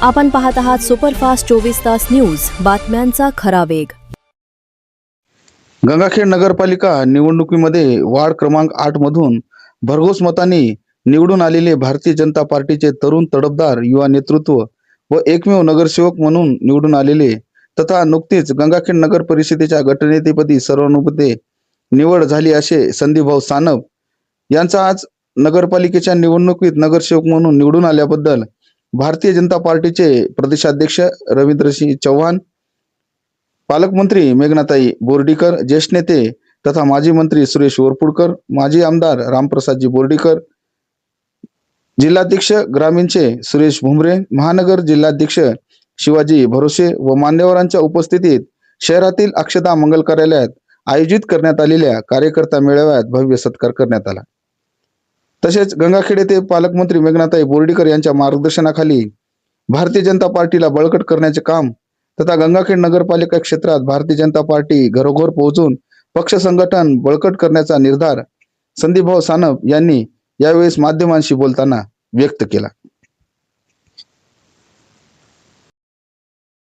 आपण पाहत आहात सुपरफास्ट 24 तास न्यूज, बातम्यांचा खरा वेग। गंगाखेड नगरपालिका निवडणुकीमध्ये वार्ड क्रमांक 8 मधून भरघोस मतांनी निवडून आलेले भारतीय जनता पार्टीचे तरुण तडफदार युवा नेतृत्व व एकमेव नगरसेवक म्हणून निवडून आलेले तथा नुकतीच गंगाखेड नगर परिषदेच्या गटनेतेपदी सर्वानुमते निवड झाली असे संदीपभाऊ सानप यांचा आज नगरपालिकेच्या निवडणुकीत नगरसेवक म्हणून निवडून आल्याबद्दल भारतीय जनता पार्टीचे प्रदेशाध्यक्ष रवींद्रसिंह चव्हाण, पालकमंत्री मेघनाताई बोर्डीकर, ज्येष्ठ नेते तथा माजी मंत्री सुरेश वरपुडकर, माजी आमदार रामप्रसादजी बोर्डीकर, जिल्हाध्यक्ष ग्रामीणचे सुरेश भुमरे, महानगर जिल्हाध्यक्ष शिवाजी भरोसे व मान्यवरांच्या उपस्थितीत शहरातील अक्षता मंगल कार्यालयात आयोजित करण्यात आलेल्या कार्यकर्ता मेळाव्यात भव्य सत्कार करण्यात आला। तसेच गंगाखेड येथे पालकमंत्री मेघनाताई बोर्डीकर यांच्या मार्गदर्शनाखाली भारतीय जनता पार्टीला बळकट करण्याचे काम तथा गंगाखेड नगरपालिका क्षेत्रात भारतीय जनता पार्टी घरोघर पोहोचून पक्ष संघटन बळकट करण्याचा निर्धार संदीपभाऊ सानप यांनी यावेळी माध्यमांशी बोलताना व्यक्त केला।